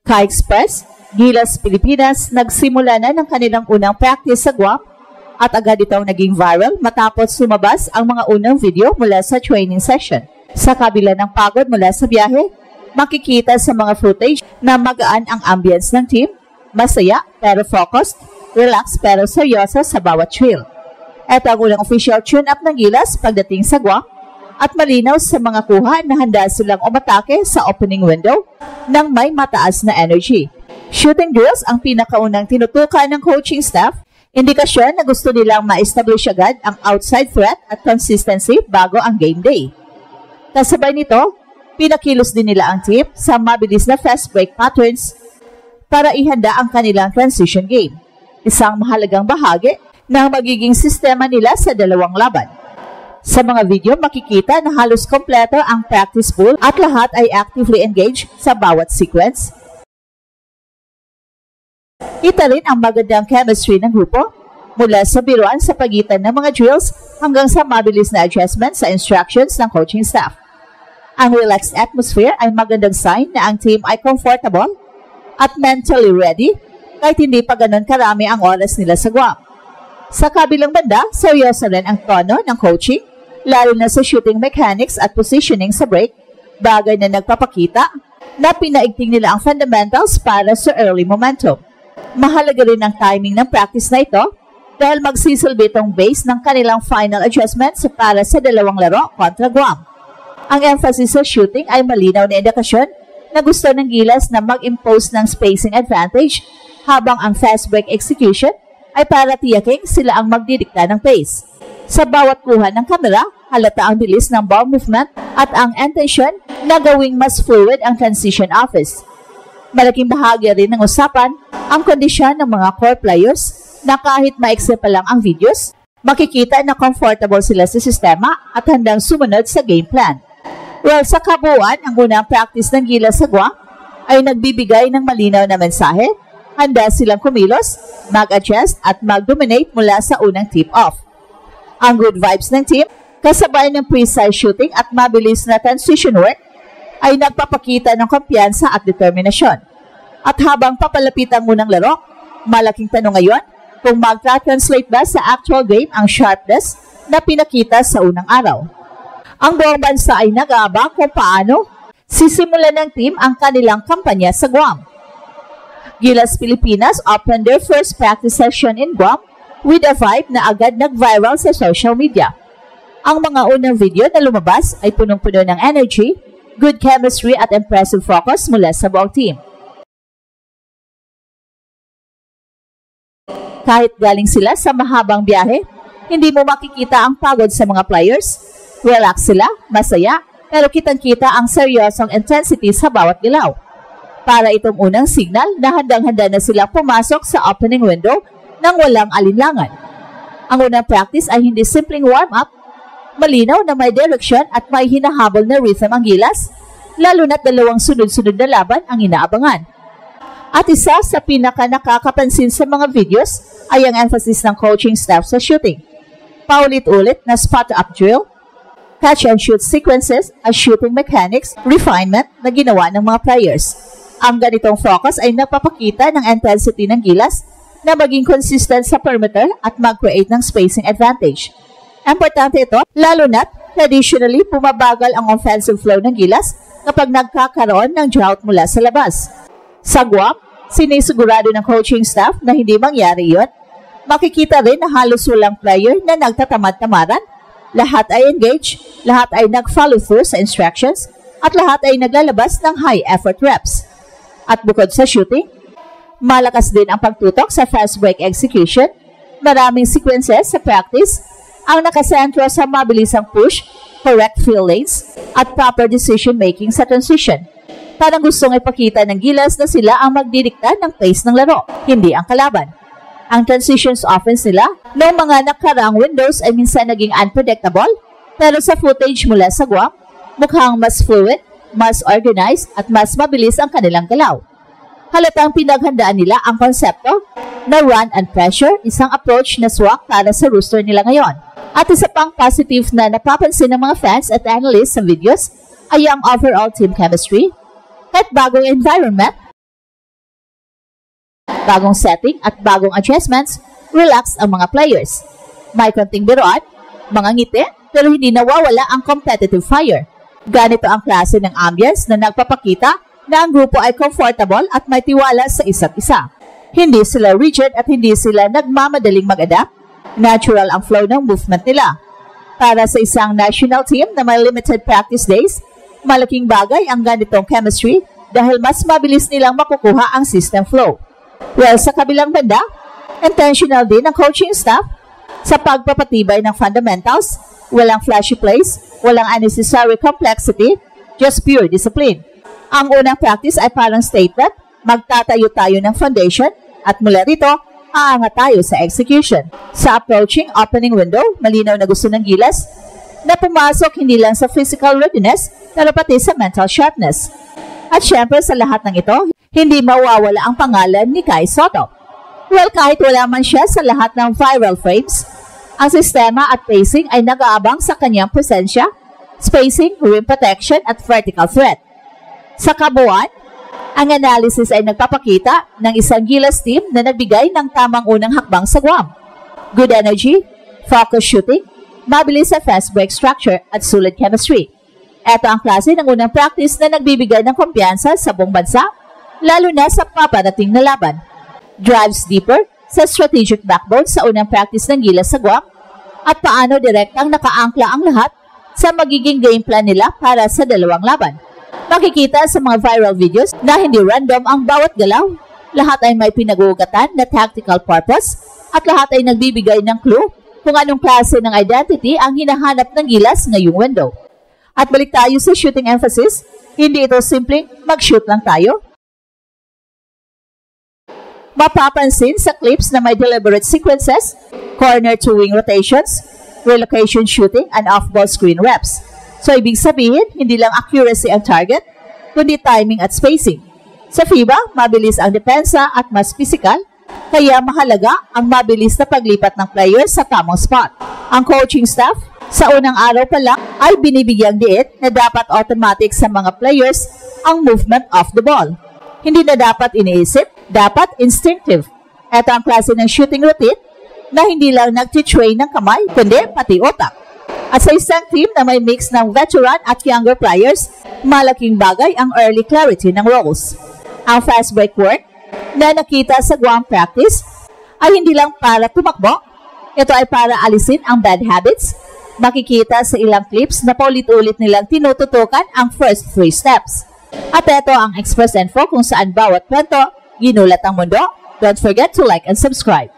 Ka-Express, Gilas, Pilipinas, nagsimula na ng kanilang unang practice sa Guam at agad itong naging viral matapos lumabas ang mga unang video mula sa training session. Sa kabila ng pagod mula sa biyahe, makikita sa mga footage na magaan ang ambience ng team, masaya pero focused, relaxed pero seryoso sa bawat drill. Ito ang unang official tune-up ng Gilas pagdating sa Guam at malinaw sa mga kuha na handa silang umatake sa opening window ng may mataas na energy. Shooting drills ang pinakaunang tinutukan ng coaching staff, indikasyon na gusto nilang ma-establish agad ang outside threat at consistency bago ang game day. Kasabay nito, pinakilos din nila ang team sa mabilis na fast break patterns para ihanda ang kanilang transition game, isang mahalagang bahagi ng magiging sistema nila sa dalawang laban. Sa mga video, makikita na halos kompleto ang practice pool at lahat ay actively engaged sa bawat sequence. Kita rin ang magandang chemistry ng grupo mula sa biruan sa pagitan ng mga drills hanggang sa mabilis na adjustment sa instructions ng coaching staff. Ang relaxed atmosphere ay magandang sign na ang team ay comfortable at mentally ready kahit hindi pa ganun karami ang oras nila sa Guam. Sa kabilang banda, seryoso rin ang tono ng coaching, lalo na sa shooting mechanics at positioning sa break, bagay na nagpapakita na pinaigting nila ang fundamentals para sa early momentum. Mahalaga rin ang timing ng practice na ito dahil magsisilbi itong base ng kanilang final adjustments para sa dalawang laro kontra Guam. Ang emphasis sa shooting ay malinaw na indikasyon na gusto ng Gilas na mag-impose ng spacing advantage habang ang fast break execution ay para tiyaking sila ang magdidikta ng pace. Sa bawat kuha ng kamera, halata ang bilis ng ball movement at ang intention na gawing mas fluid ang transition office. Malaking bahagi rin ng usapan ang kondisyon ng mga core players na kahit maikse pa lang ang videos, makikita na comfortable sila sa sistema at handang sumunod sa game plan. Well, sa kabuuan, ang unang practice ng Gilas sa Guam ay nagbibigay ng malinaw na mensahe. Handa silang kumilos, mag-adjust at mag-dominate mula sa unang tip-off. Ang good vibes ng team, kasabay ng precise shooting at mabilis na transition work, ay nagpapakita ng kumpiyansa at determinasyon. At habang papalapit ang unang laro, malaking tanong ngayon kung mag-translate ba sa actual game ang sharpness na pinakita sa unang araw. Ang buong bansa ay nag-aabang kung paano sisimulan ng team ang kanilang kampanya sa Guam. Gilas, Pilipinas opened their first practice session in Guam with a vibe na agad nag-viral sa social media. Ang mga unang video na lumabas ay punong-puno ng energy, good chemistry at impressive focus mula sa buong team. Kahit galing sila sa mahabang biyahe, hindi mo makikita ang pagod sa mga players. Relax sila, masaya, pero kitang-kita ang seryosong intensity sa bawat galaw. Para itong unang signal na handang-handa na silang pumasok sa opening window nang walang alinlangan. Ang unang practice ay hindi simpleng warm-up, malinaw na may direction at may hinahabol na rhythm ang Gilas, lalo na't dalawang sunod-sunod na laban ang inaabangan. At isa sa pinaka-nakakapansin sa mga videos ay ang emphasis ng coaching staff sa shooting. Paulit-ulit na spot-up drill, catch-and-shoot sequences at shooting mechanics, refinement na ginawa ng mga players. Ang ganitong focus ay nagpapakita ng intensity ng Gilas na maging consistent sa perimeter at mag-create ng spacing advantage. Importante ito, lalo na't traditionally pumabagal ang offensive flow ng Gilas kapag nagkakaroon ng drought mula sa labas. Sa Guam, sinisigurado ng coaching staff na hindi mangyari yun. Makikita rin na halos walang player na nagtatamad-tamaran. Lahat ay engaged, lahat ay nag-follow through sa instructions, at lahat ay naglalabas ng high-effort reps. At bukod sa shooting, malakas din ang pagtutok sa fast break execution. Maraming sequences sa practice ang nakasentro sa mabilisang push, correct field lanes, at proper decision-making sa transition. Parang gustong ipakita ng Gilas na sila ang magdidikta ng pace ng laro, hindi ang kalaban. Ang transitions offense nila noong mga nakaraang windows ay minsan naging unpredictable, pero sa footage mula sa Guam, mukhang mas fluid, mas organized at mas mabilis ang kanilang galaw. Halatang pinaghandaan nila ang konsepto na run and pressure, isang approach na swak para sa roster nila ngayon. At isa pang positive na napapansin ng mga fans at analysts sa videos ay ang overall team chemistry. Kahit bagong environment, Bagong setting at bagong adjustments, relax ang mga players. May konting biruan, mga ngiti, pero hindi nawawala ang competitive fire. Ganito ang klase ng ambience na nagpapakita na ang grupo ay comfortable at may tiwala sa isa't isa. Hindi sila rigid at hindi sila nagmamadaling mag-adapt. Natural ang flow ng movement nila. Para sa isang national team na may limited practice days, malaking bagay ang ganitong chemistry dahil mas mabilis nilang makukuha ang system flow. Well, sa kabilang banda, intentional din ang coaching staff sa pagpapatibay ng fundamentals, walang flashy plays, walang unnecessary complexity, just pure discipline. Ang unang practice ay parang statement, magtatayo tayo ng foundation at mula rito, aangat tayo sa execution. Sa approaching opening window, malinaw na gusto ng Gilas na pumasok hindi lang sa physical readiness, pero pati sa mental sharpness. At syempre sa lahat ng ito, hindi mawawala ang pangalan ni Kai Sotto. Well, kahit wala man siya sa lahat ng viral frames, ang sistema at pacing ay nag-aabang sa kanyang presensya, spacing, rim protection at vertical threat. Sa kabuuan, ang analysis ay nagpapakita ng isang Gilas team na nagbigay ng tamang unang hakbang sa Guam. Good energy, focus shooting, mabilis sa fast break structure at solid chemistry. Ito ang klase ng unang practice na nagbibigay ng kumpiyansa sa buong bansa, lalo na sa paparating na laban. Drives deeper sa strategic backbone sa unang practice ng Gilas sa Guam at paano direktang nakaangkla ang lahat sa magiging game plan nila para sa dalawang laban. Makikita sa mga viral videos na hindi random ang bawat galaw. Lahat ay may pinag-uugatan na tactical purpose at lahat ay nagbibigay ng clue kung anong klase ng identity ang hinahanap ng Gilas ngayong window. At balik tayo sa shooting emphasis, hindi ito simpleng mag-shoot lang tayo. Mapapansin sa clips na may deliberate sequences, corner to wing rotations, relocation shooting, and off-ball screen reps. So, ibig sabihin, hindi lang accuracy ang target, kundi timing at spacing. Sa FIBA, mabilis ang depensa at mas physical, kaya mahalaga ang mabilis na paglipat ng players sa tamang spot. Ang coaching staff, sa unang araw pa lang, ay binibigyang diin na dapat automatic sa mga players ang movement of the ball. Hindi na dapat iniisip, dapat instinctive. Ito ang klase ng shooting routine na hindi lang nag-train ng kamay, kundi pati otak. At sa isang team na may mix ng veteran at younger players, malaking bagay ang early clarity ng roles. Ang fast break work na nakita sa Guam practice ay hindi lang para tumakbo, ito ay para alisin ang bad habits. Makikita sa ilang clips na paulit-ulit nilang tinututukan ang first 3 steps. At ito ang Express Info kung saan bawat kwento ginulat ang mundo. Don't forget to like and subscribe.